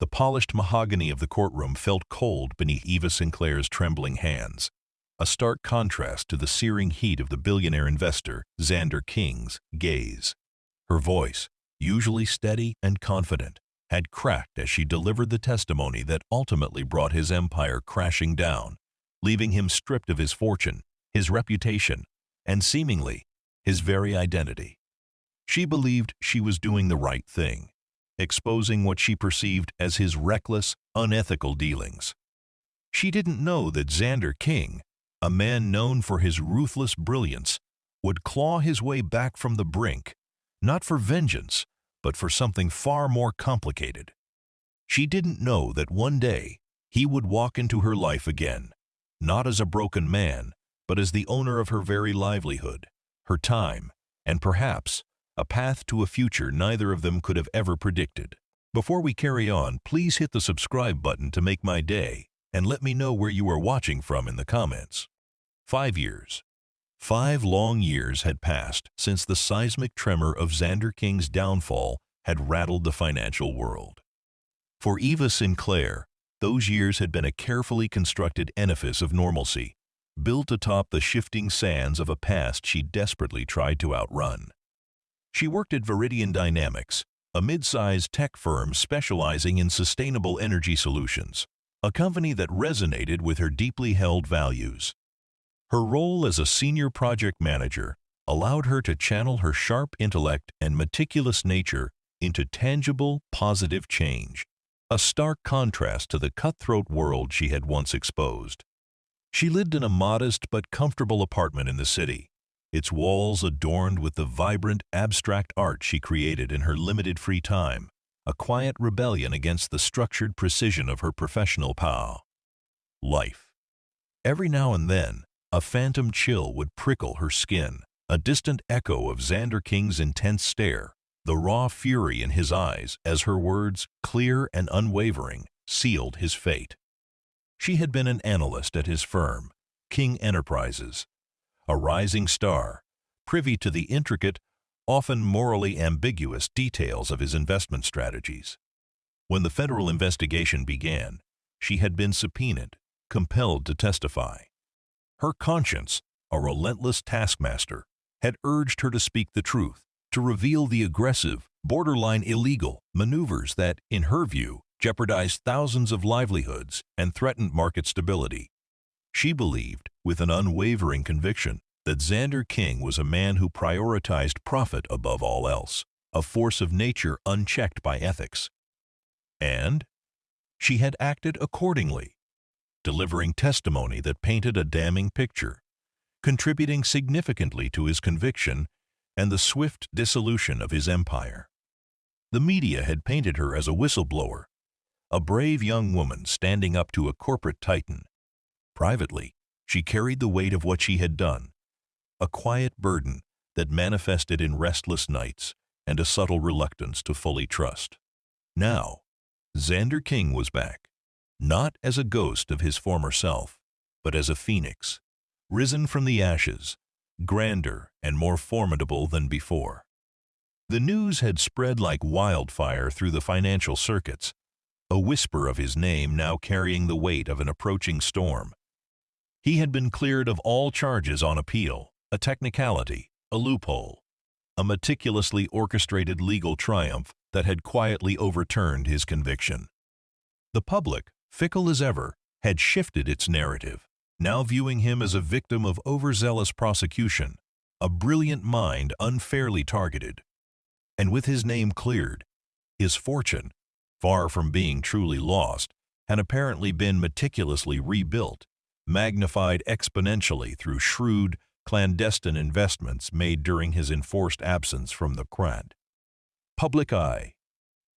The polished mahogany of the courtroom felt cold beneath Eva Sinclair's trembling hands, a stark contrast to the searing heat of the billionaire investor Xander King's gaze. Her voice, usually steady and confident, had cracked as she delivered the testimony that ultimately brought his empire crashing down, leaving him stripped of his fortune, his reputation, and seemingly his very identity. She believed she was doing the right thing, exposing what she perceived as his reckless, unethical dealings. She didn't know that Xander King, a man known for his ruthless brilliance, would claw his way back from the brink, not for vengeance, but for something far more complicated. She didn't know that one day he would walk into her life again, not as a broken man, but as the owner of her very livelihood, her time, and perhaps a path to a future neither of them could have ever predicted. Before we carry on, please hit the subscribe button to make my day, and let me know where you are watching from in the comments. 5 years. 5 long years had passed since the seismic tremor of Xander King's downfall had rattled the financial world. For Eva Sinclair, those years had been a carefully constructed edifice of normalcy, built atop the shifting sands of a past she desperately tried to outrun. She worked at Viridian Dynamics, a mid-sized tech firm specializing in sustainable energy solutions, a company that resonated with her deeply held values. Her role as a senior project manager allowed her to channel her sharp intellect and meticulous nature into tangible, positive change, a stark contrast to the cutthroat world she had once exposed. She lived in a modest but comfortable apartment in the city, its walls adorned with the vibrant, abstract art she created in her limited free time, a quiet rebellion against the structured precision of her professional life. Every now and then, a phantom chill would prickle her skin, a distant echo of Xander King's intense stare, the raw fury in his eyes as her words, clear and unwavering, sealed his fate. She had been an analyst at his firm, King Enterprises, a rising star, privy to the intricate, often morally ambiguous details of his investment strategies. When the federal investigation began, she had been subpoenaed, compelled to testify. Her conscience, a relentless taskmaster, had urged her to speak the truth, to reveal the aggressive, borderline illegal maneuvers that, in her view, jeopardized thousands of livelihoods and threatened market stability. She believed, with an unwavering conviction, that Xander King was a man who prioritized profit above all else, a force of nature unchecked by ethics. And she had acted accordingly, delivering testimony that painted a damning picture, contributing significantly to his conviction and the swift dissolution of his empire. The media had painted her as a whistleblower, a brave young woman standing up to a corporate titan. Privately, she carried the weight of what she had done, a quiet burden that manifested in restless nights and a subtle reluctance to fully trust. Now, Xander King was back, not as a ghost of his former self, but as a phoenix, risen from the ashes, grander and more formidable than before. The news had spread like wildfire through the financial circuits, a whisper of his name now carrying the weight of an approaching storm. He had been cleared of all charges on appeal, a technicality, a loophole, a meticulously orchestrated legal triumph that had quietly overturned his conviction. The public, fickle as ever, had shifted its narrative, now viewing him as a victim of overzealous prosecution, a brilliant mind unfairly targeted. And with his name cleared, his fortune, far from being truly lost, had apparently been meticulously rebuilt, magnified exponentially through shrewd, clandestine investments made during his enforced absence from the public eye.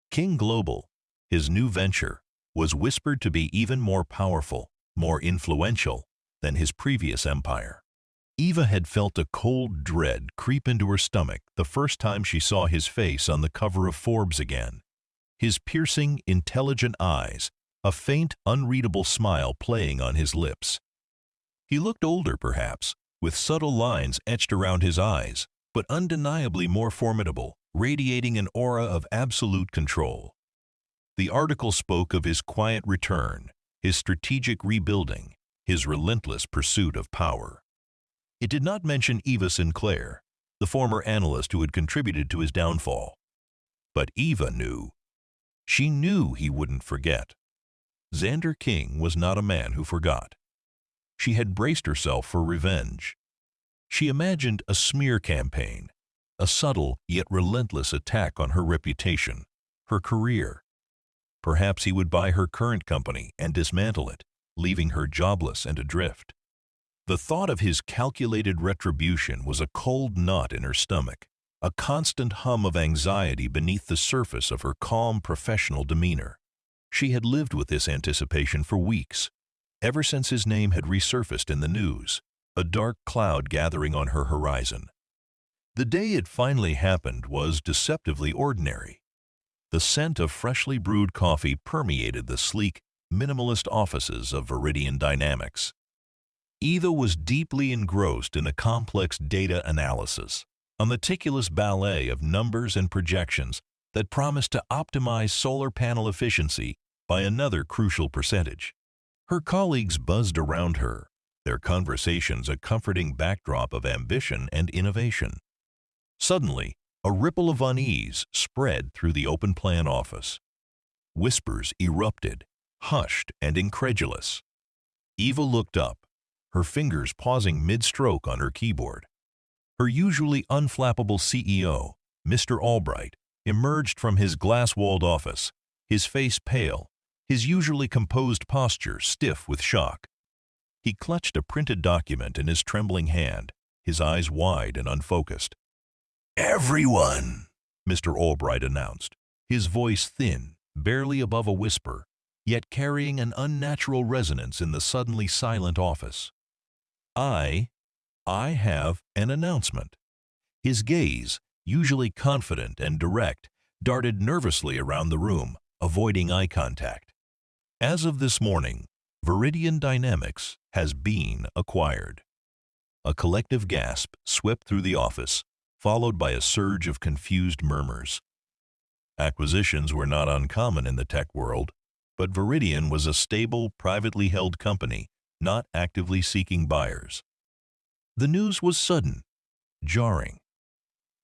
King Global, his new venture, was whispered to be even more powerful, more influential than his previous empire. Eva had felt a cold dread creep into her stomach the first time she saw his face on the cover of Forbes again. His piercing, intelligent eyes, a faint, unreadable smile playing on his lips. He looked older, perhaps, with subtle lines etched around his eyes, but undeniably more formidable, radiating an aura of absolute control. The article spoke of his quiet return, his strategic rebuilding, his relentless pursuit of power. It did not mention Eva Sinclair, the former analyst who had contributed to his downfall. But Eva knew. She knew he wouldn't forget. Xander King was not a man who forgot. She had braced herself for revenge. She imagined a smear campaign, a subtle yet relentless attack on her reputation, her career. Perhaps he would buy her current company and dismantle it, leaving her jobless and adrift. The thought of his calculated retribution was a cold knot in her stomach, a constant hum of anxiety beneath the surface of her calm professional demeanor. She had lived with this anticipation for weeks, ever since his name had resurfaced in the news, a dark cloud gathering on her horizon. The day it finally happened was deceptively ordinary. The scent of freshly brewed coffee permeated the sleek, minimalist offices of Viridian Dynamics. Eva was deeply engrossed in a complex data analysis, a meticulous ballet of numbers and projections that promised to optimize solar panel efficiency by another crucial percentage. Her colleagues buzzed around her, their conversations a comforting backdrop of ambition and innovation. Suddenly, a ripple of unease spread through the open-plan office. Whispers erupted, hushed and incredulous. Eva looked up, her fingers pausing mid-stroke on her keyboard. Her usually unflappable CEO, Mr. Albright, emerged from his glass-walled office, his face pale, his usually composed posture stiff with shock. He clutched a printed document in his trembling hand, his eyes wide and unfocused. "Everyone," Mr. Albright announced, his voice thin, barely above a whisper, yet carrying an unnatural resonance in the suddenly silent office. I have an announcement." His gaze, usually confident and direct, darted nervously around the room, avoiding eye contact. As of this morning, Viridian Dynamics has been acquired. A collective gasp swept through the office, followed by a surge of confused murmurs. Acquisitions were not uncommon in the tech world, but Viridian was a stable, privately held company, not actively seeking buyers. The news was sudden, jarring.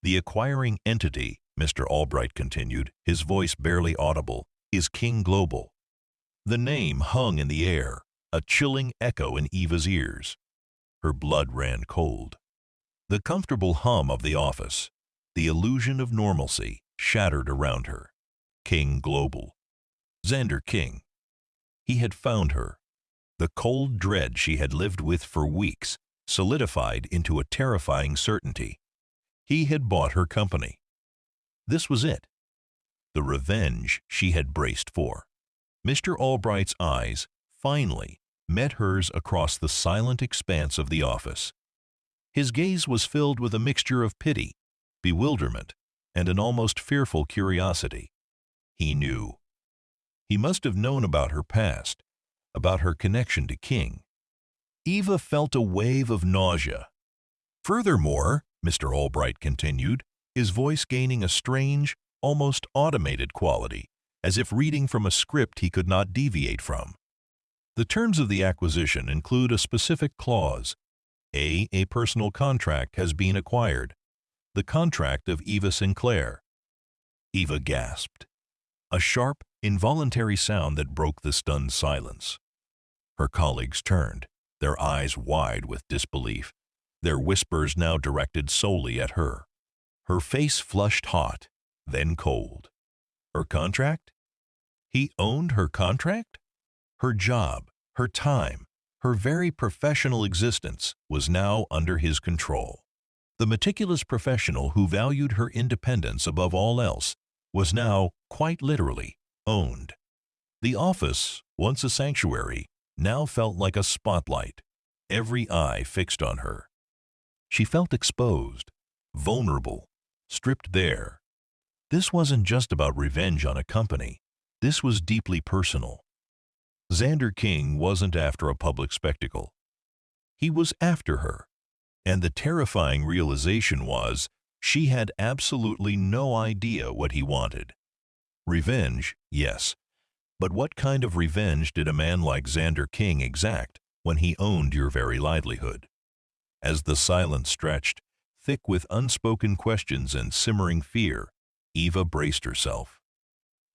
The acquiring entity, Mr. Albright continued, his voice barely audible, is King Global. The name hung in the air, a chilling echo in Eva's ears. Her blood ran cold. The comfortable hum of the office, the illusion of normalcy, shattered around her. King Global. Xander King. He had found her. The cold dread she had lived with for weeks solidified into a terrifying certainty. He had bought her company. This was it. The revenge she had braced for. Mr. Albright's eyes, finally, met hers across the silent expanse of the office. His gaze was filled with a mixture of pity, bewilderment, and an almost fearful curiosity. He knew. He must have known about her past, about her connection to King. Eva felt a wave of nausea. Furthermore, Mr. Albright continued, his voice gaining a strange, almost automated quality, as if reading from a script he could not deviate from. The terms of the acquisition include a specific clause. A personal contract has been acquired. The contract of Eva Sinclair. Eva gasped. A sharp, involuntary sound that broke the stunned silence. Her colleagues turned, their eyes wide with disbelief, their whispers now directed solely at her. Her face flushed hot, then cold. Her contract? He owned her contract? Her job, her time, her very professional existence was now under his control. The meticulous professional who valued her independence above all else was now, quite literally, owned. The office, once a sanctuary, now felt like a spotlight, every eye fixed on her. She felt exposed, vulnerable, stripped bare. This wasn't just about revenge on a company. This was deeply personal. Xander King wasn't after a public spectacle. He was after her. And the terrifying realization was she had absolutely no idea what he wanted. Revenge, yes, But what kind of revenge did a man like Xander King exact when he owned your very livelihood? As the silence stretched, thick with unspoken questions and simmering fear, Eva braced herself.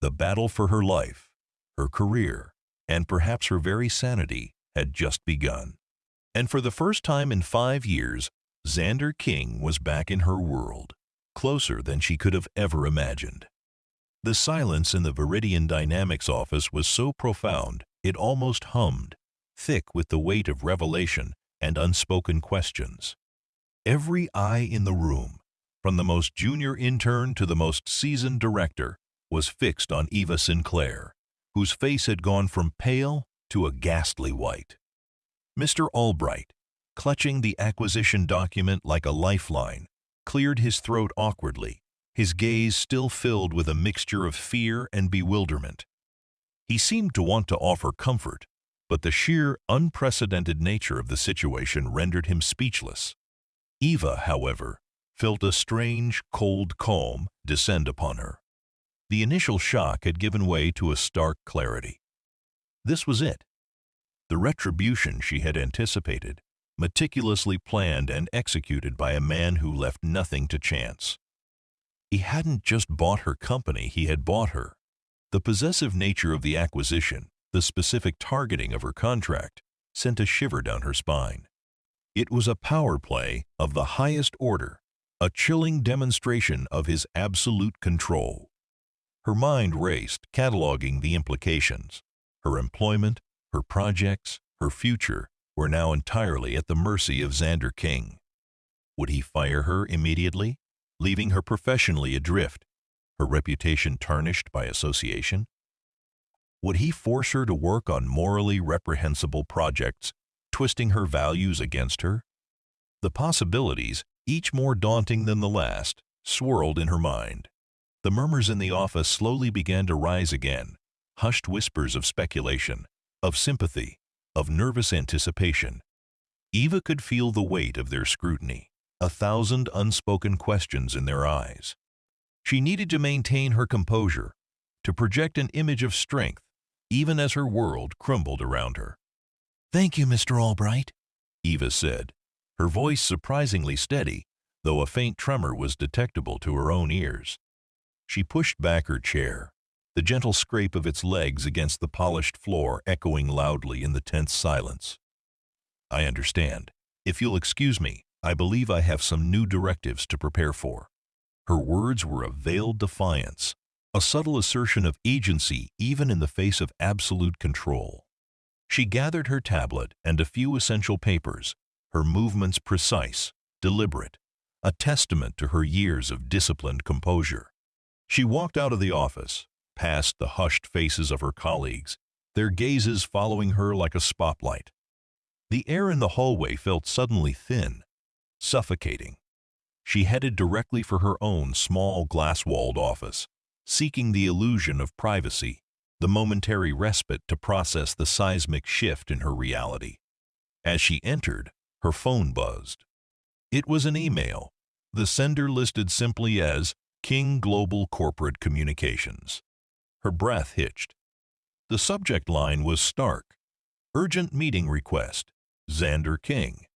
The battle for her life, her career, and perhaps her very sanity had just begun. And for the first time in 5 years, Xander King was back in her world, closer than she could have ever imagined. The silence in the Viridian Dynamics office was so profound it almost hummed, thick with the weight of revelation and unspoken questions. Every eye in the room, from the most junior intern to the most seasoned director, was fixed on Eva Sinclair, whose face had gone from pale to a ghastly white. Mr. Albright, clutching the acquisition document like a lifeline, cleared his throat awkwardly, his gaze still filled with a mixture of fear and bewilderment. He seemed to want to offer comfort, but the sheer, unprecedented nature of the situation rendered him speechless. Eva, however, felt a strange, cold calm descend upon her. The initial shock had given way to a stark clarity. This was it. The retribution she had anticipated, meticulously planned and executed by a man who left nothing to chance. He hadn't just bought her company, he had bought her. The possessive nature of the acquisition, the specific targeting of her contract, sent a shiver down her spine. It was a power play of the highest order, a chilling demonstration of his absolute control. Her mind raced, cataloging the implications. Her employment, her projects, her future were now entirely at the mercy of Xander King. Would he fire her immediately, leaving her professionally adrift, her reputation tarnished by association? Would he force her to work on morally reprehensible projects, twisting her values against her? The possibilities, each more daunting than the last, swirled in her mind. The murmurs in the office slowly began to rise again, hushed whispers of speculation, of sympathy, of nervous anticipation. Eva could feel the weight of their scrutiny, 1,000 unspoken questions in their eyes. She needed to maintain her composure, to project an image of strength, even as her world crumbled around her. "Thank you, Mr. Albright," Eva said, her voice surprisingly steady, though a faint tremor was detectable to her own ears. She pushed back her chair, the gentle scrape of its legs against the polished floor echoing loudly in the tense silence. "I understand. If you'll excuse me, I believe I have some new directives to prepare for." Her words were a veiled defiance, a subtle assertion of agency even in the face of absolute control. She gathered her tablet and a few essential papers, her movements precise, deliberate, a testament to her years of disciplined composure. She walked out of the office, past the hushed faces of her colleagues, their gazes following her like a spotlight. The air in the hallway felt suddenly thin, suffocating. She headed directly for her own small glass-walled office, seeking the illusion of privacy, the momentary respite to process the seismic shift in her reality. As she entered, her phone buzzed. It was an email, the sender listed simply as King Global Corporate Communications. Her breath hitched. The subject line was stark: urgent meeting request, Xander King.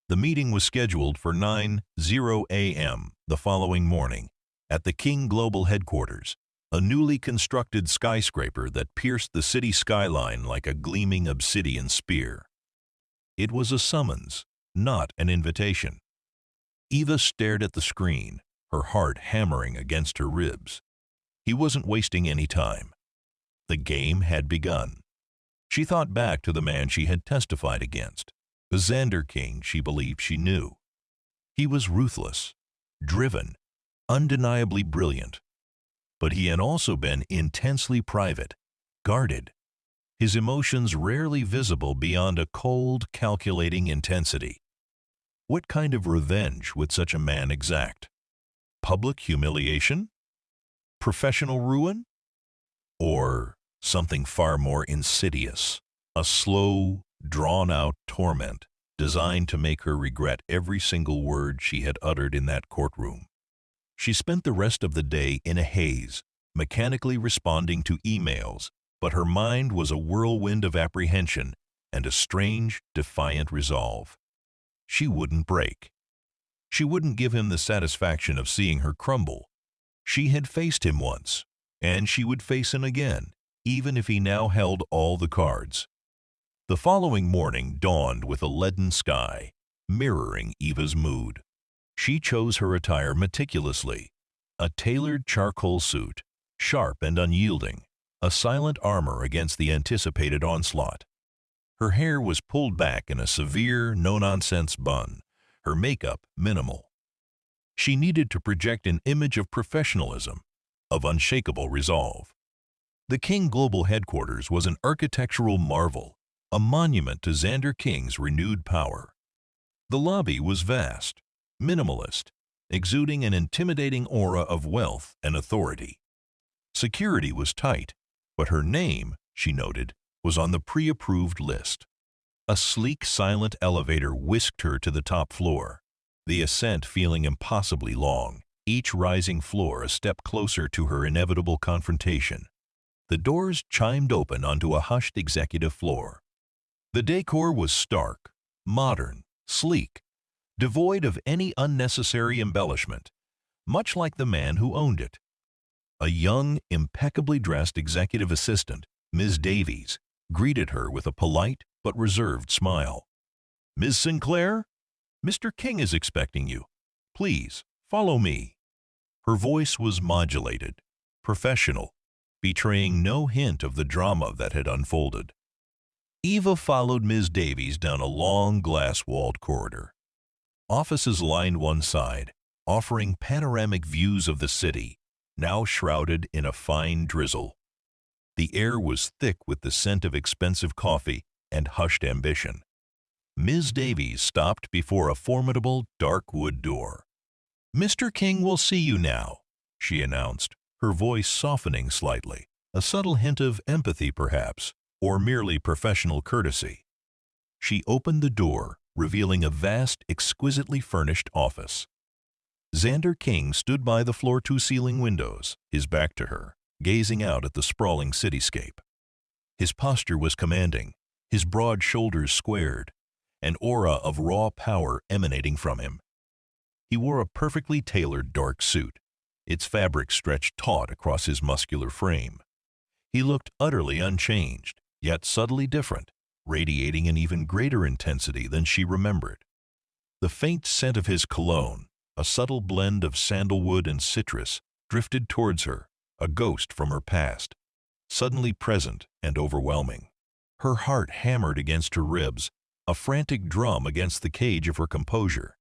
The meeting was scheduled for 9:00 a.m. the following morning at the King Global headquarters, a newly constructed skyscraper that pierced the city skyline like a gleaming obsidian spear. It was a summons, not an invitation. Eva stared at the screen, her heart hammering against her ribs. He wasn't wasting any time. The game had begun. She thought back to the man she had testified against, the Xander King she believed she knew. He was ruthless, driven, undeniably brilliant. But he had also been intensely private, guarded, his emotions rarely visible beyond a cold, calculating intensity. What kind of revenge would such a man exact? Public humiliation? Professional ruin? Or something far more insidious, a slow, drawn-out torment designed to make her regret every single word she had uttered in that courtroom. She spent the rest of the day in a haze, mechanically responding to emails, but her mind was a whirlwind of apprehension and a strange, defiant resolve. She wouldn't break. She wouldn't give him the satisfaction of seeing her crumble. She had faced him once, and she would face him again, even if he now held all the cards. The following morning dawned with a leaden sky, mirroring Eva's mood. She chose her attire meticulously, a tailored charcoal suit, sharp and unyielding, a silent armor against the anticipated onslaught. Her hair was pulled back in a severe, no-nonsense bun, her makeup minimal. She needed to project an image of professionalism, of unshakable resolve. The King Global Headquarters was an architectural marvel, a monument to Xander King's renewed power. The lobby was vast, minimalist, exuding an intimidating aura of wealth and authority. Security was tight, but her name, she noted, was on the pre-approved list. A sleek, silent elevator whisked her to the top floor, the ascent feeling impossibly long, each rising floor a step closer to her inevitable confrontation. The doors chimed open onto a hushed executive floor. The decor was stark, modern, sleek, devoid of any unnecessary embellishment, much like the man who owned it. A young, impeccably dressed executive assistant, Ms. Davies, greeted her with a polite but reserved smile. "Ms. Sinclair, Mr. King is expecting you. Please, follow me." Her voice was modulated, professional, betraying no hint of the drama that had unfolded. Eva followed Ms. Davies down a long, glass-walled corridor. Offices lined one side, offering panoramic views of the city, now shrouded in a fine drizzle. The air was thick with the scent of expensive coffee and hushed ambition. Ms. Davies stopped before a formidable, dark wood door. "Mr. King will see you now," she announced, her voice softening slightly, a subtle hint of empathy perhaps, or merely professional courtesy. She opened the door, revealing a vast, exquisitely furnished office. Xander King stood by the floor-to-ceiling windows, his back to her, gazing out at the sprawling cityscape. His posture was commanding, his broad shoulders squared, an aura of raw power emanating from him. He wore a perfectly tailored dark suit, its fabric stretched taut across his muscular frame. He looked utterly unchanged, yet subtly different, radiating an even greater intensity than she remembered. The faint scent of his cologne, a subtle blend of sandalwood and citrus, drifted towards her, a ghost from her past, suddenly present and overwhelming. Her heart hammered against her ribs, a frantic drum against the cage of her composure.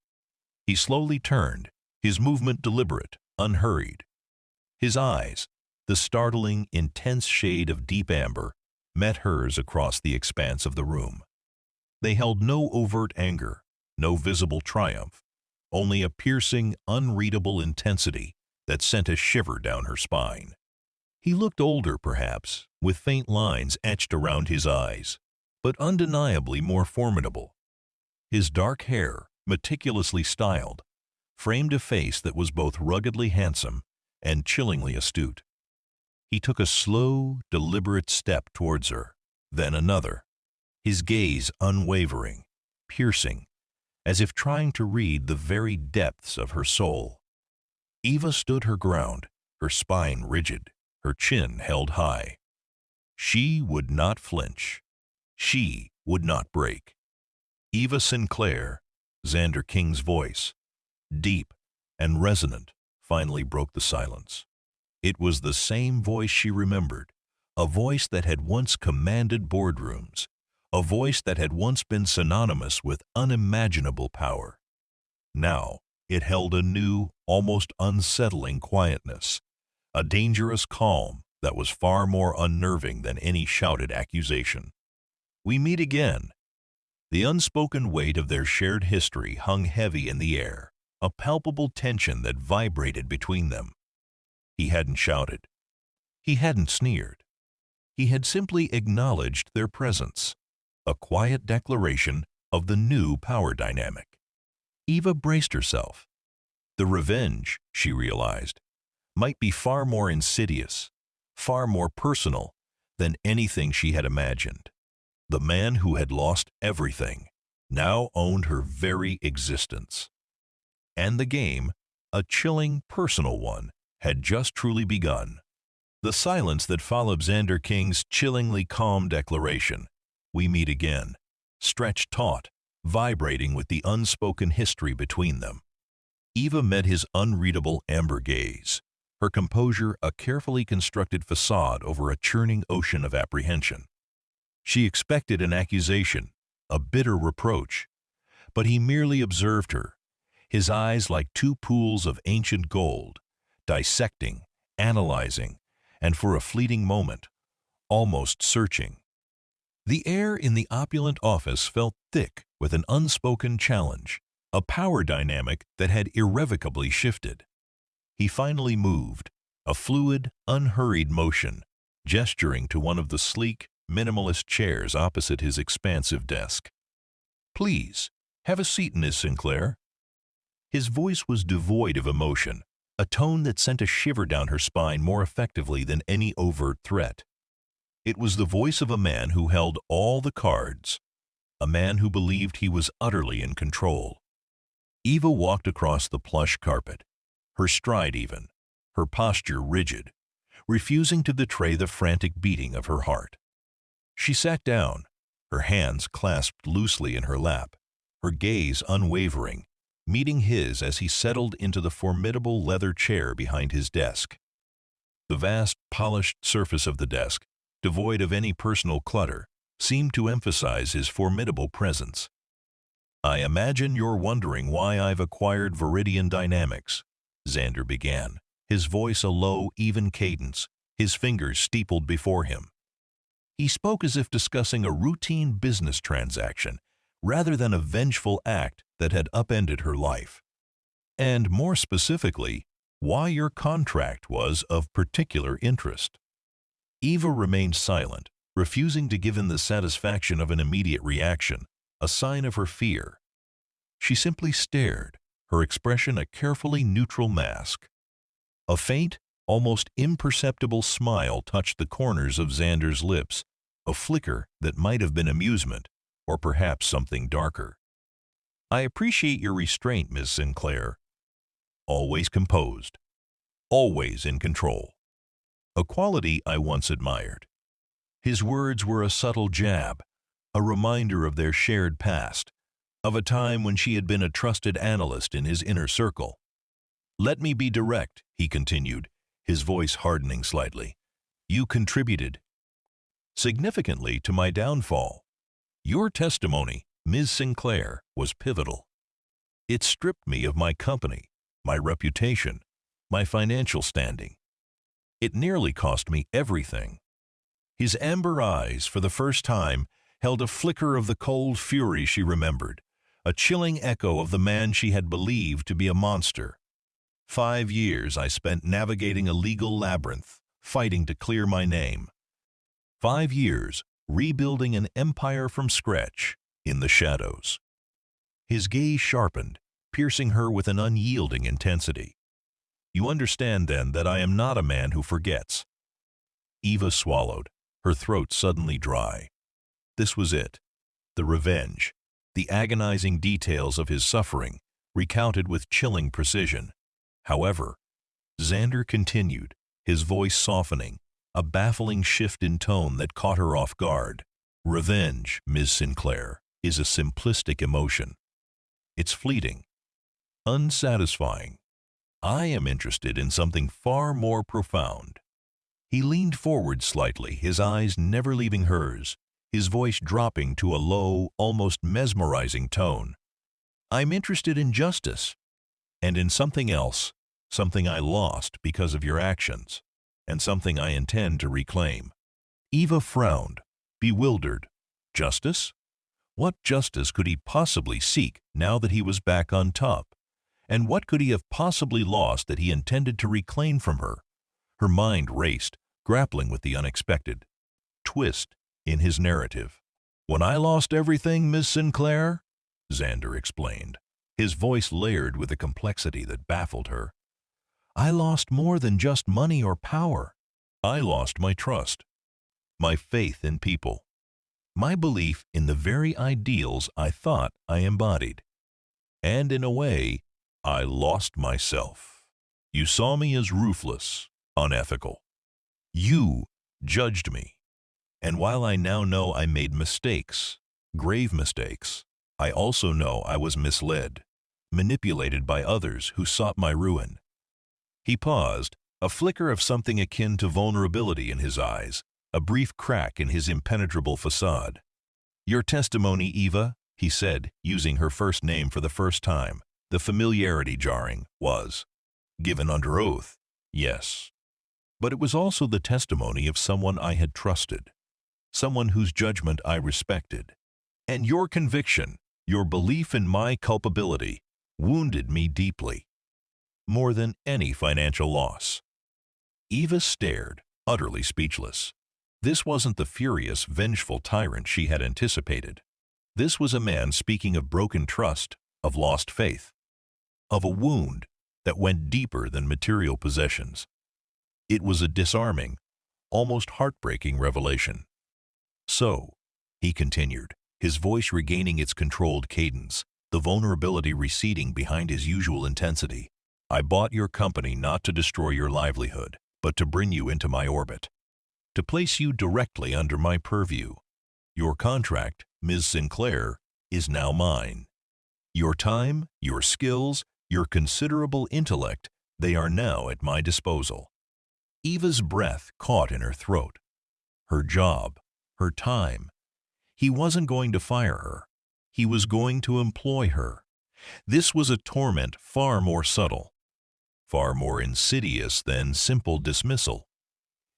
He slowly turned, his movement deliberate, unhurried. His eyes, the startling, intense shade of deep amber, met hers across the expanse of the room. They held no overt anger, no visible triumph, only a piercing, unreadable intensity that sent a shiver down her spine. He looked older, perhaps, with faint lines etched around his eyes, but undeniably more formidable. His dark hair, meticulously styled, framed a face that was both ruggedly handsome and chillingly astute. He took a slow, deliberate step towards her, then another, his gaze unwavering, piercing, as if trying to read the very depths of her soul. Eva stood her ground, her spine rigid, her chin held high. She would not flinch. She would not break. Eva Sinclair, Xander King's voice, deep and resonant, finally broke the silence. It was the same voice she remembered, a voice that had once commanded boardrooms, a voice that had once been synonymous with unimaginable power. Now it held a new, almost unsettling quietness, a dangerous calm that was far more unnerving than any shouted accusation. "We meet again." The unspoken weight of their shared history hung heavy in the air, a palpable tension that vibrated between them. He hadn't shouted. He hadn't sneered. He had simply acknowledged their presence, a quiet declaration of the new power dynamic. Eva braced herself. The revenge, she realized, might be far more insidious, far more personal than anything she had imagined. The man who had lost everything now owned her very existence. And the game, a chilling, personal one, had just truly begun. The silence that followed Xander King's chillingly calm declaration, "We meet again," stretched taut, vibrating with the unspoken history between them. Eva met his unreadable amber gaze, her composure a carefully constructed facade over a churning ocean of apprehension. She expected an accusation, a bitter reproach, but he merely observed her, his eyes like two pools of ancient gold, dissecting, analyzing, and for a fleeting moment, almost searching. The air in the opulent office felt thick with an unspoken challenge, a power dynamic that had irrevocably shifted. He finally moved, a fluid, unhurried motion, gesturing to one of the sleek, minimalist chairs opposite his expansive desk. "Please, have a seat, Miss Sinclair." His voice was devoid of emotion, a tone that sent a shiver down her spine more effectively than any overt threat. It was the voice of a man who held all the cards, a man who believed he was utterly in control. Eva walked across the plush carpet, her stride even, her posture rigid, refusing to betray the frantic beating of her heart. She sat down, her hands clasped loosely in her lap, her gaze unwavering, meeting his as he settled into the formidable leather chair behind his desk. The vast, polished surface of the desk, devoid of any personal clutter, seemed to emphasize his formidable presence. "I imagine you're wondering why I've acquired Viridian Dynamics," Xander began, his voice a low, even cadence, his fingers steepled before him. He spoke as if discussing a routine business transaction, rather than a vengeful act that had upended her life. And more specifically, why your contract was of particular interest. Eva remained silent, refusing to give him the satisfaction of an immediate reaction, a sign of her fear. She simply stared, her expression a carefully neutral mask. A faint, almost imperceptible smile touched the corners of Xander's lips, a flicker that might have been amusement, or perhaps something darker. "I appreciate your restraint, Miss Sinclair. Always composed, always in control. A quality I once admired." His words were a subtle jab, a reminder of their shared past, of a time when she had been a trusted analyst in his inner circle. "Let me be direct," he continued, his voice hardening slightly. "You contributed significantly to my downfall. Your testimony, Ms. Sinclair, was pivotal. It stripped me of my company, my reputation, my financial standing. It nearly cost me everything." His amber eyes, for the first time, held a flicker of the cold fury she remembered, a chilling echo of the man she had believed to be a monster. 5 years I spent navigating a legal labyrinth, fighting to clear my name. 5 years rebuilding an empire from scratch, in the shadows. His gaze sharpened, piercing her with an unyielding intensity. "You understand, then, that I am not a man who forgets." Eva swallowed, her throat suddenly dry. This was it. The revenge, the agonizing details of his suffering, recounted with chilling precision. However, Xander continued, his voice softening, a baffling shift in tone that caught her off guard. "Revenge, Ms. Sinclair, is a simplistic emotion. It's fleeting, unsatisfying. I am interested in something far more profound." He leaned forward slightly, his eyes never leaving hers, his voice dropping to a low, almost mesmerizing tone. "I'm interested in justice, and in something else, something I lost because of your actions, and something I intend to reclaim." Eva frowned, bewildered. Justice? What justice could he possibly seek now that he was back on top? And what could he have possibly lost that he intended to reclaim from her? Her mind raced, grappling with the unexpected twist in his narrative. "When I lost everything, Miss Sinclair," Xander explained, his voice layered with a complexity that baffled her, "I lost more than just money or power. I lost my trust. my faith in people, my belief in the very ideals I thought I embodied. And in a way, I lost myself. You saw me as ruthless, unethical. You judged me. And while I now know I made mistakes, grave mistakes, I also know I was misled, manipulated by others who sought my ruin. He paused, a flicker of something akin to vulnerability in his eyes, a brief crack in his impenetrable facade. Your testimony, Eva, he said, using her first name for the first time, the familiarity jarring, was given under oath, yes. But it was also the testimony of someone I had trusted, someone whose judgment I respected. And your conviction, your belief in my culpability, wounded me deeply, more than any financial loss. Eva stared, utterly speechless. This wasn't the furious, vengeful tyrant she had anticipated. This was a man speaking of broken trust, of lost faith, of a wound that went deeper than material possessions. It was a disarming, almost heartbreaking revelation. So, he continued, his voice regaining its controlled cadence, the vulnerability receding behind his usual intensity. I bought your company not to destroy your livelihood, but to bring you into my orbit, to place you directly under my purview. Your contract, Ms. Sinclair, is now mine. Your time, your skills, your considerable intellect, they are now at my disposal. Eva's breath caught in her throat. Her job, her time. He wasn't going to fire her. He was going to employ her. This was a torment far more subtle, far more insidious than simple dismissal.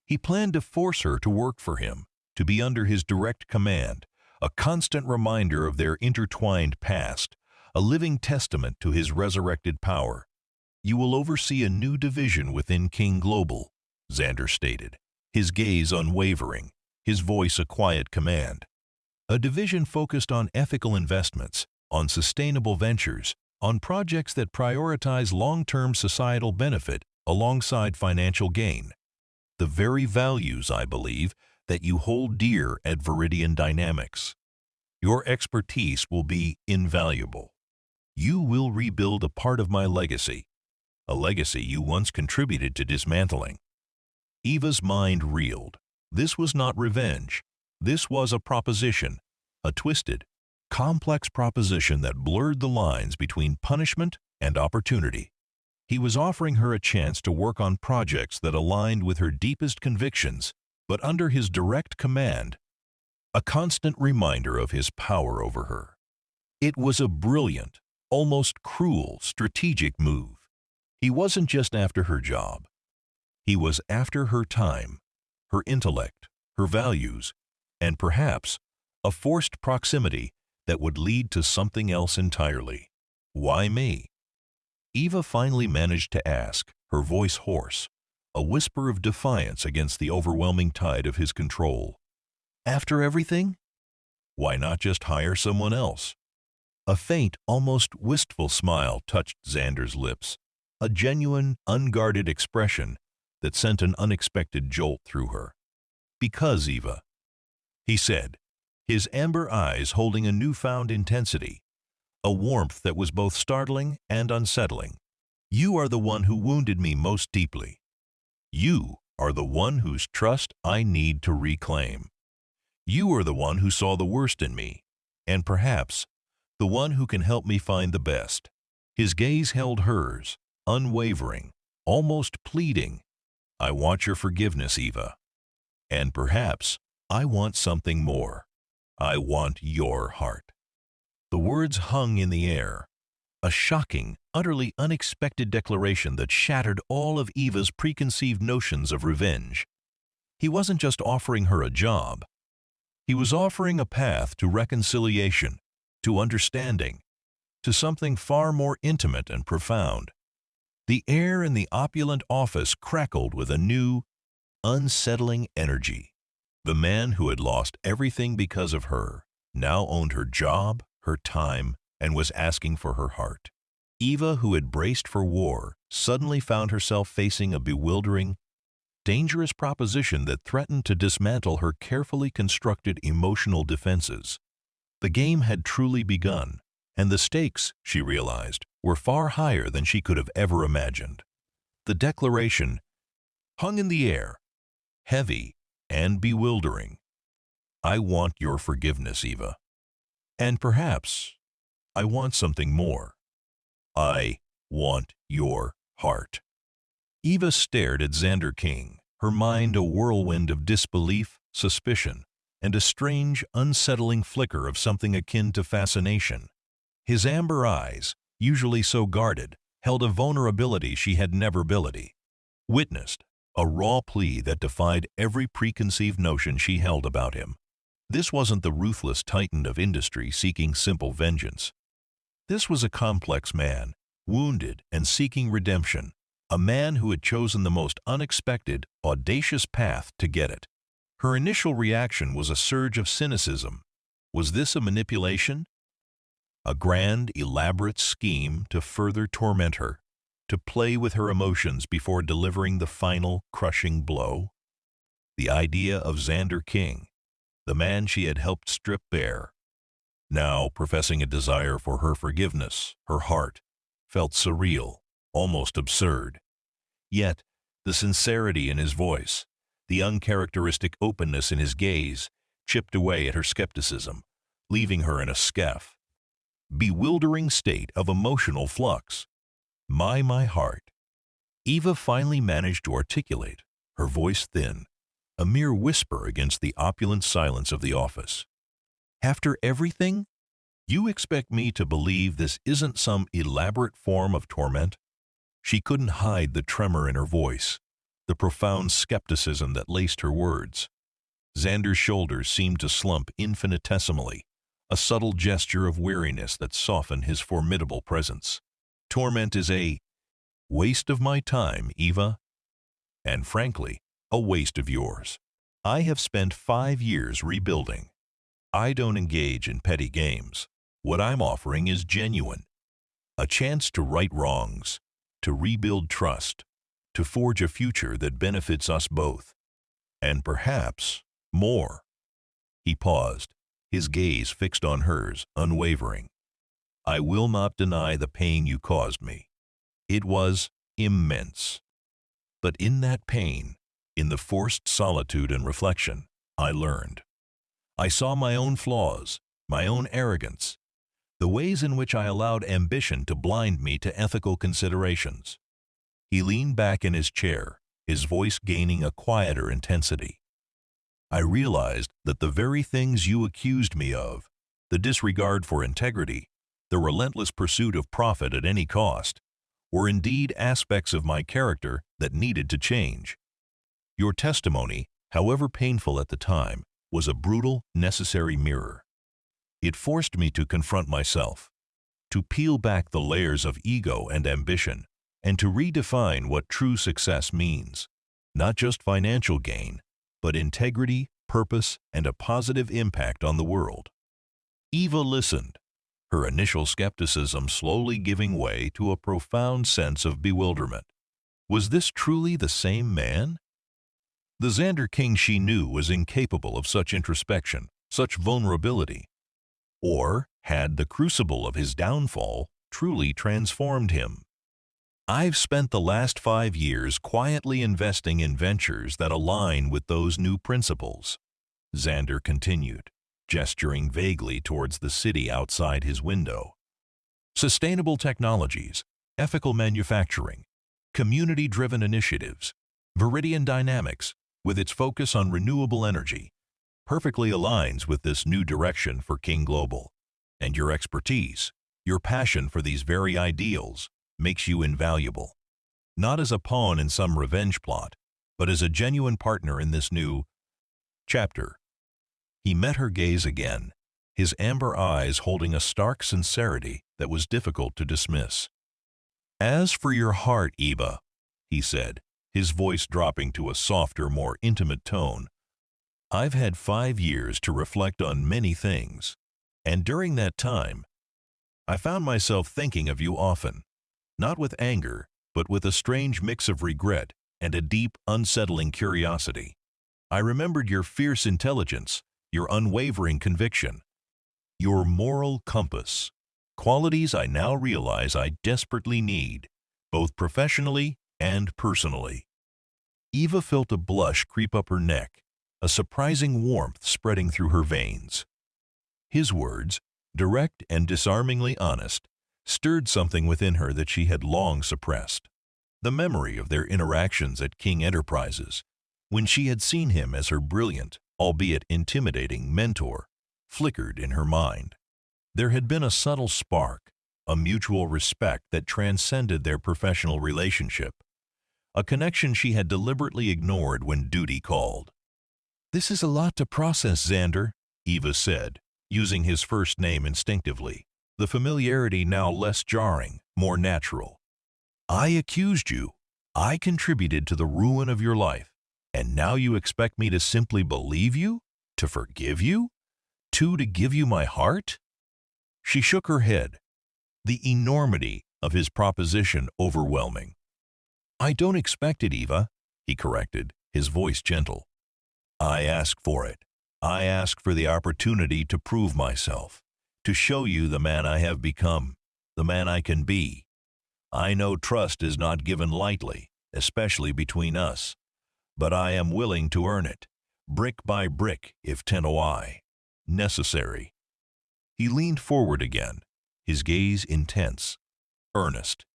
He planned to force her to work for him, to be under his direct command, a constant reminder of their intertwined past, a living testament to his resurrected power. You will oversee a new division within King Global, Xander stated, his gaze unwavering, his voice a quiet command. A division focused on ethical investments, on sustainable ventures, on projects that prioritize long-term societal benefit alongside financial gain. The very values, I believe, that you hold dear at Viridian Dynamics. Your expertise will be invaluable. You will rebuild a part of my legacy, a legacy you once contributed to dismantling. Eva's mind reeled. This was not revenge. This was a proposition, a twisted, complex proposition that blurred the lines between punishment and opportunity. He was offering her a chance to work on projects that aligned with her deepest convictions, but under his direct command, a constant reminder of his power over her. It was a brilliant, almost cruel, strategic move. He wasn't just after her job. He was after her time, her intellect, her values, and perhaps a forced proximity that would lead to something else entirely. Why me? Eva finally managed to ask, her voice hoarse, a whisper of defiance against the overwhelming tide of his control. After everything? Why not just hire someone else? A faint, almost wistful smile touched Xander's lips, a genuine, unguarded expression that sent an unexpected jolt through her. Because, Eva, he said, his amber eyes holding a newfound intensity, a warmth that was both startling and unsettling. You are the one who wounded me most deeply. You are the one whose trust I need to reclaim. You are the one who saw the worst in me, and perhaps the one who can help me find the best. His gaze held hers, unwavering, almost pleading. I want your forgiveness, Eva. And perhaps I want something more. I want your heart. The words hung in the air, a shocking, utterly unexpected declaration that shattered all of Eva's preconceived notions of revenge. He wasn't just offering her a job. He was offering a path to reconciliation, to understanding, to something far more intimate and profound. The air in the opulent office crackled with a new, unsettling energy. The man who had lost everything because of her now owned her job, her time, and was asking for her heart. Eva, who had braced for war, suddenly found herself facing a bewildering, dangerous proposition that threatened to dismantle her carefully constructed emotional defenses. The game had truly begun, and the stakes, she realized, were far higher than she could have ever imagined. The declaration hung in the air, heavy and bewildering. I want your forgiveness, Eva. And perhaps I want something more. I want your heart. Eva stared at Xander King, her mind a whirlwind of disbelief, suspicion, and a strange, unsettling flicker of something akin to fascination. His amber eyes, usually so guarded, held a vulnerability she had never witnessed, a raw plea that defied every preconceived notion she held about him. This wasn't the ruthless titan of industry seeking simple vengeance. This was a complex man, wounded and seeking redemption, a man who had chosen the most unexpected, audacious path to get it. Her initial reaction was a surge of cynicism. Was this a manipulation? A grand, elaborate scheme to further torment her, to play with her emotions before delivering the final, crushing blow? The idea of Xander King, the man she had helped strip bare, now professing a desire for her forgiveness, her heart, felt surreal, almost absurd. Yet, the sincerity in his voice, the uncharacteristic openness in his gaze, chipped away at her skepticism, leaving her in a bewildering state of emotional flux. My heart. Eva finally managed to articulate, her voice thin, a mere whisper against the opulent silence of the office. After everything? You expect me to believe this isn't some elaborate form of torment? She couldn't hide the tremor in her voice, the profound skepticism that laced her words. Xander's shoulders seemed to slump infinitesimally, a subtle gesture of weariness that softened his formidable presence. Torment is a waste of my time, Eva, and frankly, a waste of yours. I have spent 5 years rebuilding. I don't engage in petty games. What I'm offering is genuine. A chance to right wrongs, to rebuild trust, to forge a future that benefits us both. And perhaps more. He paused, his gaze fixed on hers, unwavering. I will not deny the pain you caused me. It was immense. But in that pain, in the forced solitude and reflection, I learned. I saw my own flaws, my own arrogance, the ways in which I allowed ambition to blind me to ethical considerations. He leaned back in his chair, his voice gaining a quieter intensity. I realized that the very things you accused me of, the disregard for integrity, the relentless pursuit of profit at any cost, were indeed aspects of my character that needed to change. Your testimony, however painful at the time, was a brutal, necessary mirror. It forced me to confront myself, to peel back the layers of ego and ambition, and to redefine what true success means. Not just financial gain, but integrity, purpose, and a positive impact on the world. Eva listened, her initial skepticism slowly giving way to a profound sense of bewilderment. Was this truly the same man? The Xander King she knew was incapable of such introspection, such vulnerability. Or had the crucible of his downfall truly transformed him? I've spent the last 5 years quietly investing in ventures that align with those new principles, Xander continued, gesturing vaguely towards the city outside his window. Sustainable technologies, ethical manufacturing, community-driven initiatives, Viridian Dynamics, with its focus on renewable energy, perfectly aligns with this new direction for King Global. And your expertise, your passion for these very ideals, makes you invaluable. Not as a pawn in some revenge plot, but as a genuine partner in this new chapter. He met her gaze again, his amber eyes holding a stark sincerity that was difficult to dismiss. As for your heart, Eva, he said, his voice dropping to a softer, more intimate tone, I've had 5 years to reflect on many things, and during that time, I found myself thinking of you often, not with anger, but with a strange mix of regret and a deep, unsettling curiosity. I remembered your fierce intelligence, your unwavering conviction, your moral compass, qualities I now realize I desperately need, both professionally and personally. Eva felt a blush creep up her neck, a surprising warmth spreading through her veins. His words, direct and disarmingly honest, stirred something within her that she had long suppressed. The memory of their interactions at King Enterprises, when she had seen him as her brilliant, albeit intimidating, mentor, flickered in her mind. There had been a subtle spark, a mutual respect that transcended their professional relationship, a connection she had deliberately ignored when duty called. "This is a lot to process, Xander," Eva said, using his first name instinctively, the familiarity now less jarring, more natural. "I accused you. I contributed to the ruin of your life, and now you expect me to simply believe you? To forgive you? To give you my heart?" She shook her head, the enormity of his proposition overwhelming. "I don't expect it, Eva," he corrected, his voice gentle. "I ask for it. I ask for the opportunity to prove myself, to show you the man I have become, the man I can be. I know trust is not given lightly, especially between us, but I am willing to earn it, brick by brick, if tenoi necessary." He leaned forward again, his gaze intense, earnest.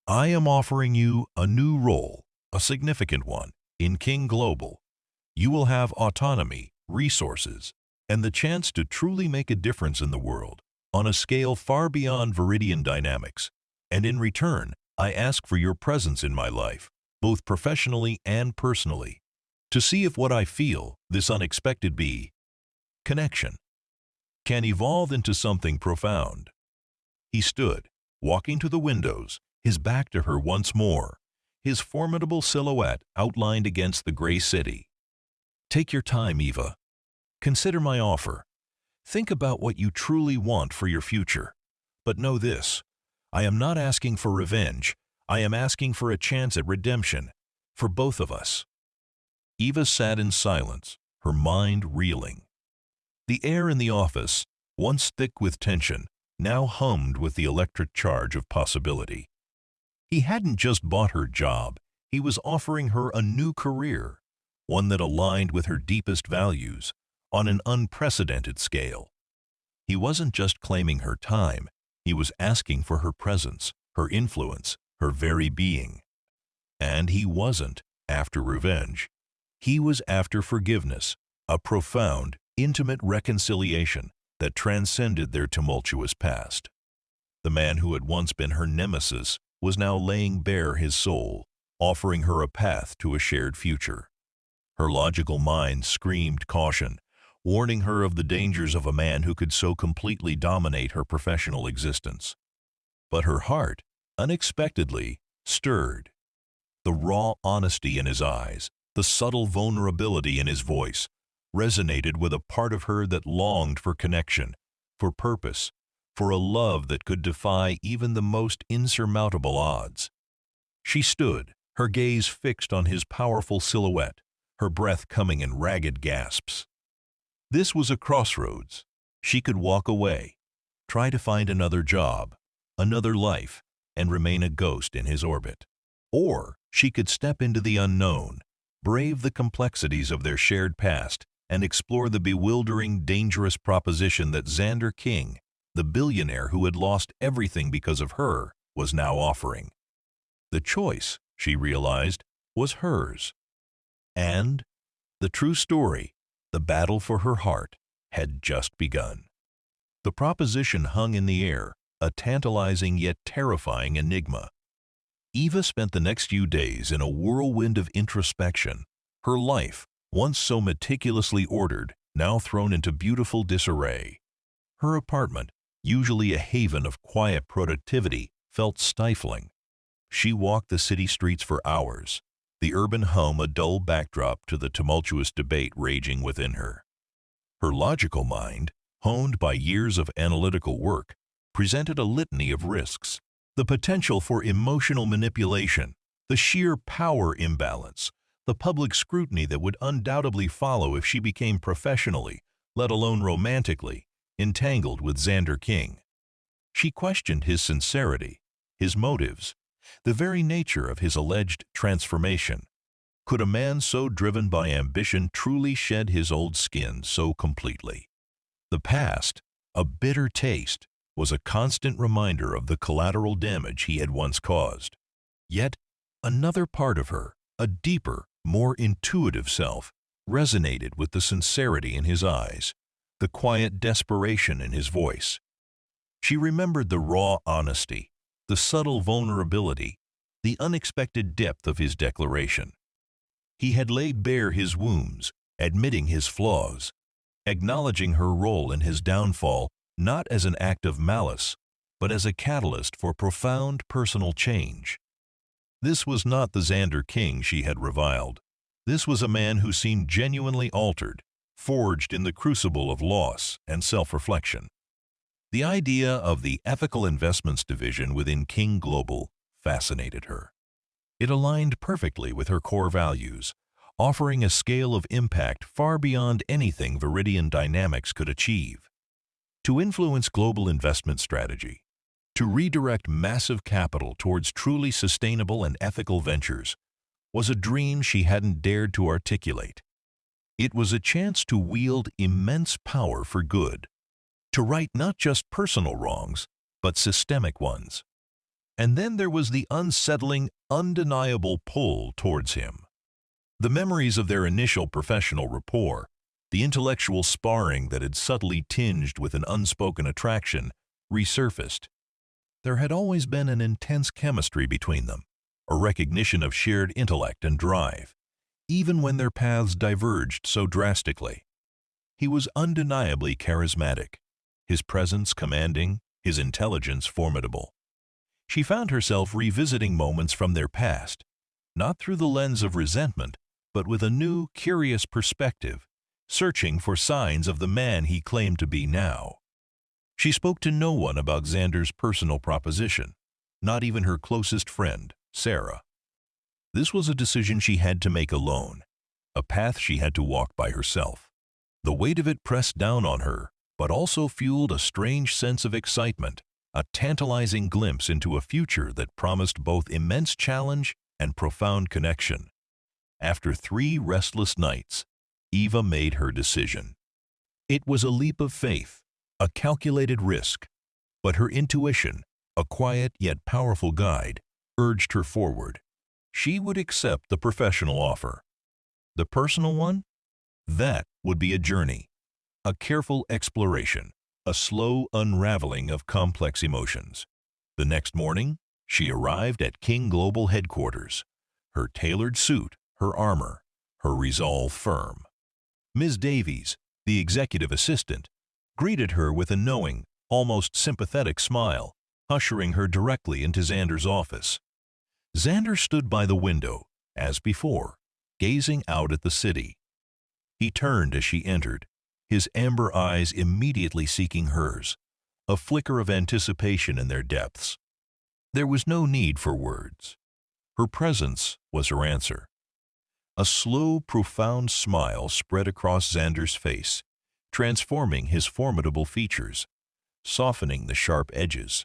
"I am offering you a new role, a significant one, in King Global. You will have autonomy, resources, and the chance to truly make a difference in the world, on a scale far beyond Viridian dynamics. And in return, I ask for your presence in my life, both professionally and personally, to see if what I feel, this unexpected connection, can evolve into something profound." He stood, walking to the windows, his back to her once more, his formidable silhouette outlined against the gray city. "Take your time, Eva. Consider my offer. Think about what you truly want for your future. But know this, I am not asking for revenge. I am asking for a chance at redemption, for both of us." Eva sat in silence, her mind reeling. The air in the office, once thick with tension, now hummed with the electric charge of possibility. He hadn't just bought her job, he was offering her a new career, one that aligned with her deepest values, on an unprecedented scale. He wasn't just claiming her time, he was asking for her presence, her influence, her very being. And he wasn't after revenge. He was after forgiveness, a profound, intimate reconciliation that transcended their tumultuous past. The man who had once been her nemesis was now laying bare his soul, offering her a path to a shared future. Her logical mind screamed caution, warning her of the dangers of a man who could so completely dominate her professional existence. But her heart, unexpectedly, stirred. The raw honesty in his eyes, the subtle vulnerability in his voice, resonated with a part of her that longed for connection, for purpose, for a love that could defy even the most insurmountable odds. She stood, her gaze fixed on his powerful silhouette, her breath coming in ragged gasps. This was a crossroads. She could walk away, try to find another job, another life, and remain a ghost in his orbit. Or she could step into the unknown, brave the complexities of their shared past, and explore the bewildering, dangerous proposition that Xander King, the billionaire who had lost everything because of her, was now offering. The choice, she realized, was hers. And the true story, the battle for her heart, had just begun. The proposition hung in the air, a tantalizing yet terrifying enigma. Eva spent the next few days in a whirlwind of introspection, her life, once so meticulously ordered, now thrown into beautiful disarray. Her apartment, usually a haven of quiet productivity, felt stifling. She walked the city streets for hours, the urban hum a dull backdrop to the tumultuous debate raging within her. Her logical mind, honed by years of analytical work, presented a litany of risks: the potential for emotional manipulation, The sheer power imbalance, the public scrutiny that would undoubtedly follow if she became professionally, let alone romantically, entangled with Xander King. She questioned his sincerity, his motives, the very nature of his alleged transformation. Could a man so driven by ambition truly shed his old skin so completely? The past, a bitter taste, was a constant reminder of the collateral damage he had once caused. Yet, another part of her, a deeper, more intuitive self, resonated with the sincerity in his eyes, the quiet desperation in his voice. She remembered the raw honesty, the subtle vulnerability, the unexpected depth of his declaration. He had laid bare his wounds, admitting his flaws, acknowledging her role in his downfall not as an act of malice, but as a catalyst for profound personal change. This was not the Xander King she had reviled. This was a man who seemed genuinely altered, forged in the crucible of loss and self-reflection. The idea of the ethical investments division within King Global fascinated her. It aligned perfectly with her core values, offering a scale of impact far beyond anything Viridian Dynamics could achieve. To influence global investment strategy, to redirect massive capital towards truly sustainable and ethical ventures, was a dream she hadn't dared to articulate. It was a chance to wield immense power for good, to right not just personal wrongs, but systemic ones. And then there was the unsettling, undeniable pull towards him. The memories of their initial professional rapport, the intellectual sparring that had subtly tinged with an unspoken attraction, resurfaced. There had always been an intense chemistry between them, a recognition of shared intellect and drive, even when their paths diverged so drastically. He was undeniably charismatic, his presence commanding, his intelligence formidable. She found herself revisiting moments from their past, not through the lens of resentment, but with a new, curious perspective, searching for signs of the man he claimed to be now. She spoke to no one about Xander's personal proposition, not even her closest friend, Sarah. This was a decision she had to make alone, a path she had to walk by herself. The weight of it pressed down on her, but also fueled a strange sense of excitement, a tantalizing glimpse into a future that promised both immense challenge and profound connection. After 3 restless nights, Eva made her decision. It was a leap of faith, a calculated risk, but her intuition, a quiet yet powerful guide, urged her forward. She would accept the professional offer. The personal one? That would be a journey, a careful exploration, a slow unraveling of complex emotions. The next morning, she arrived at King Global headquarters, her tailored suit, her armor, her resolve firm. Ms. Davies, the executive assistant, greeted her with a knowing, almost sympathetic smile, ushering her directly into Xander's office. Xander stood by the window, as before, gazing out at the city. He turned as she entered, his amber eyes immediately seeking hers, a flicker of anticipation in their depths. There was no need for words. Her presence was her answer. A slow, profound smile spread across Xander's face, transforming his formidable features, softening the sharp edges.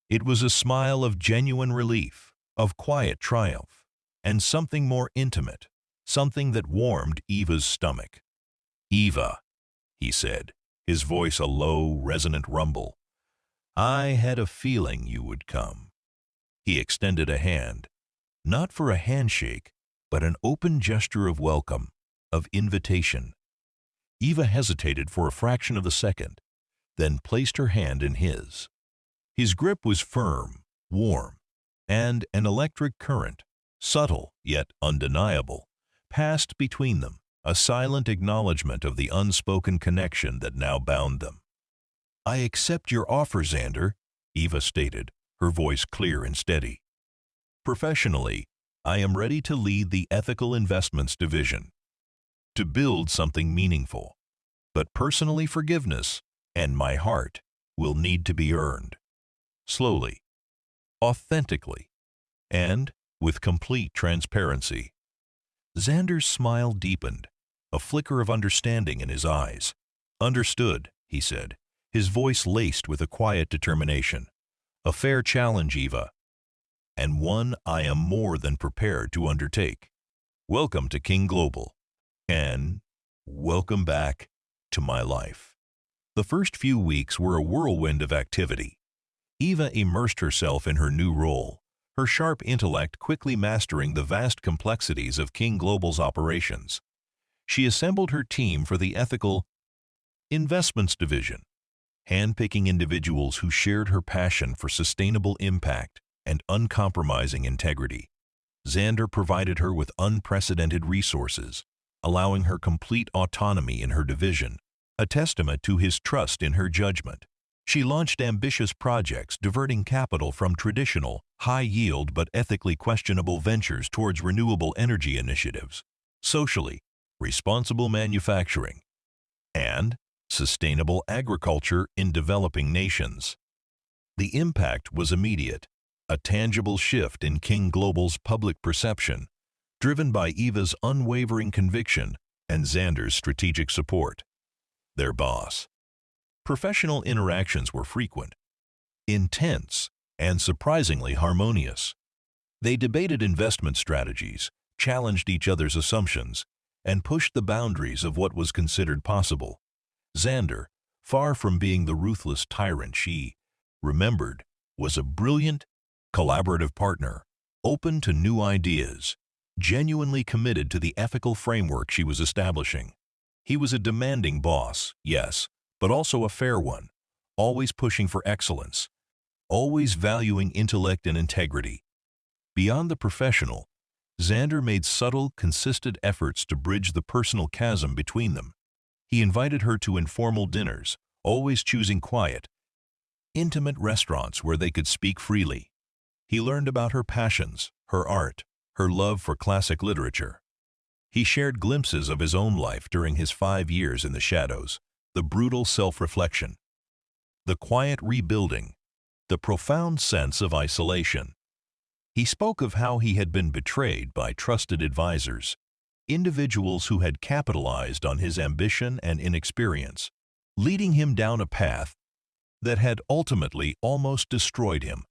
It was a smile of genuine relief, of quiet triumph, and something more intimate, something that warmed Eva's stomach. "Eva," he said, his voice a low, resonant rumble. "I had a feeling you would come." He extended a hand, not for a handshake, but an open gesture of welcome, of invitation. Eva hesitated for a fraction of a second, then placed her hand in his. His grip was firm, warm, and an electric current, subtle yet undeniable, passed between them, a silent acknowledgment of the unspoken connection that now bound them. "I accept your offer, Xander," Eva stated, her voice clear and steady. "Professionally, I am ready to lead the ethical investments division, to build something meaningful. But personally, forgiveness and my heart will need to be earned. Slowly, authentically, and with complete transparency. Xander's smile deepened, a flicker of understanding in his eyes. "Understood," he said, his voice laced with a quiet determination. "A fair challenge, Eva, and one I am more than prepared to undertake. Welcome to King Global, and welcome back to my life." The first few weeks were a whirlwind of activity. Eva immersed herself in her new role, her sharp intellect quickly mastering the vast complexities of King Global's operations. She assembled her team for the ethical investments division, handpicking individuals who shared her passion for sustainable impact and uncompromising integrity. Xander provided her with unprecedented resources, allowing her complete autonomy in her division, a testament to his trust in her judgment. She launched ambitious projects diverting capital from traditional, high-yield but ethically questionable ventures towards renewable energy initiatives, socially responsible manufacturing, and sustainable agriculture in developing nations. The impact was immediate, a tangible shift in King Global's public perception, driven by Eva's unwavering conviction and Xander's strategic support. Their boss. Professional interactions were frequent, intense, and surprisingly harmonious. They debated investment strategies, challenged each other's assumptions, and pushed the boundaries of what was considered possible. Xander, far from being the ruthless tyrant she remembered, was a brilliant, collaborative partner, open to new ideas, genuinely committed to the ethical framework she was establishing. He was a demanding boss, yes, but also a fair one, always pushing for excellence, always valuing intellect and integrity. Beyond the professional, Xander made subtle, consistent efforts to bridge the personal chasm between them. He invited her to informal dinners, always choosing quiet, intimate restaurants where they could speak freely. He learned about her passions, her art, her love for classic literature. He shared glimpses of his own life during his 5 years in the shadows, the brutal self-reflection, the quiet rebuilding, the profound sense of isolation. He spoke of how he had been betrayed by trusted advisors, individuals who had capitalized on his ambition and inexperience, leading him down a path that had ultimately almost destroyed him.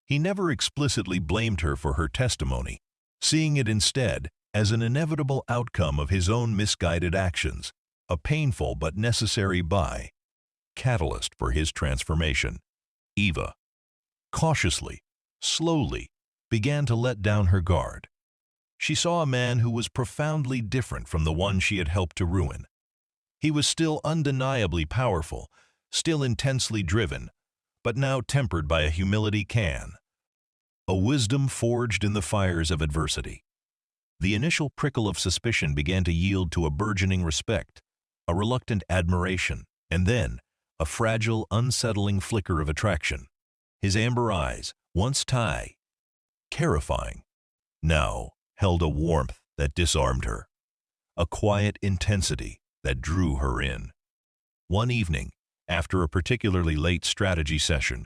He never explicitly blamed her for her testimony, seeing it instead as an inevitable outcome of his own misguided actions, a painful but necessary catalyst for his transformation. Eva, cautiously, slowly, began to let down her guard. She saw a man who was profoundly different from the one she had helped to ruin. He was still undeniably powerful, still intensely driven, but now tempered by a humility a wisdom forged in the fires of adversity. The initial prickle of suspicion began to yield to a burgeoning respect, a reluctant admiration, and then a fragile, unsettling flicker of attraction. His amber eyes, once terrifying, now held a warmth that disarmed her, a quiet intensity that drew her in. One evening, after a particularly late strategy session,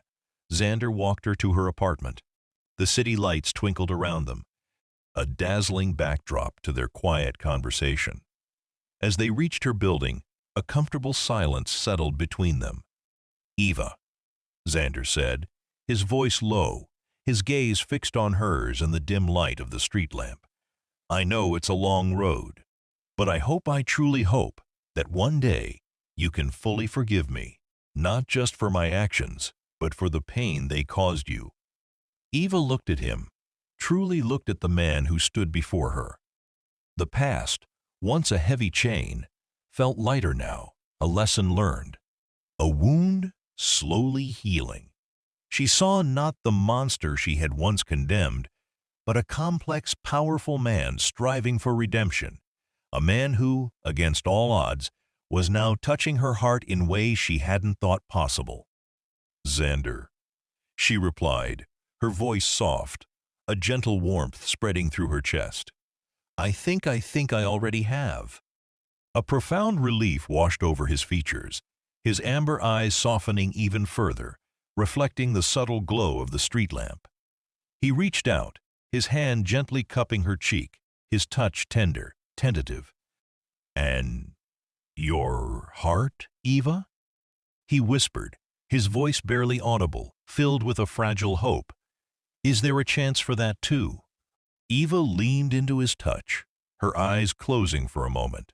Xander walked her to her apartment. The city lights twinkled around them, a dazzling backdrop to their quiet conversation. As they reached her building, a comfortable silence settled between them. "Eva," Xander said, his voice low, his gaze fixed on hers in the dim light of the street lamp. "I know it's a long road, but I truly hope, that one day you can fully forgive me, not just for my actions, but for the pain they caused you." Eva looked at him, truly looked at the man who stood before her. The past, once a heavy chain, felt lighter now, a lesson learned, a wound slowly healing. She saw not the monster she had once condemned, but a complex, powerful man striving for redemption, a man who, against all odds, was now touching her heart in ways she hadn't thought possible. "Xander," she replied, her voice soft, a gentle warmth spreading through her chest. I think I already have." A profound relief washed over his features, his amber eyes softening even further, reflecting the subtle glow of the street lamp. He reached out, his hand gently cupping her cheek, his touch tender, tentative. "And your heart, Eva?" he whispered, his voice barely audible, filled with a fragile hope. "Is there a chance for that too?" Eva leaned into his touch, her eyes closing for a moment,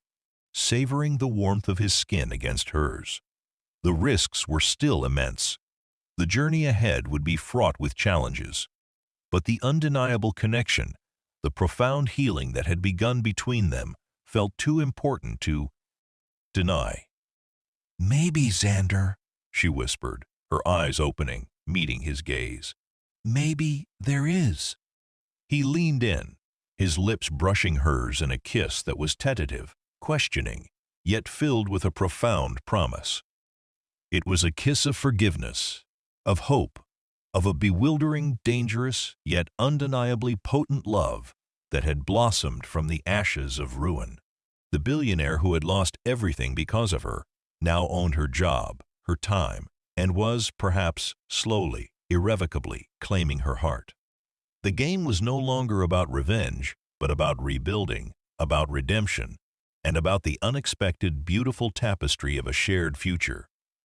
savoring the warmth of his skin against hers. The risks were still immense. The journey ahead would be fraught with challenges. But the undeniable connection, the profound healing that had begun between them, felt too important to deny. "Maybe, Xander," she whispered, her eyes opening, meeting his gaze. "Maybe there is." He leaned in, his lips brushing hers in a kiss that was tentative, questioning, yet filled with a profound promise. It was a kiss of forgiveness, of hope, of a bewildering, dangerous, yet undeniably potent love that had blossomed from the ashes of ruin. The billionaire who had lost everything because of her now owned her job, her time, and was, perhaps, slowly, irrevocably claiming her heart. The game was no longer about revenge, but about rebuilding, about redemption, and about the unexpected, beautiful tapestry of a shared future.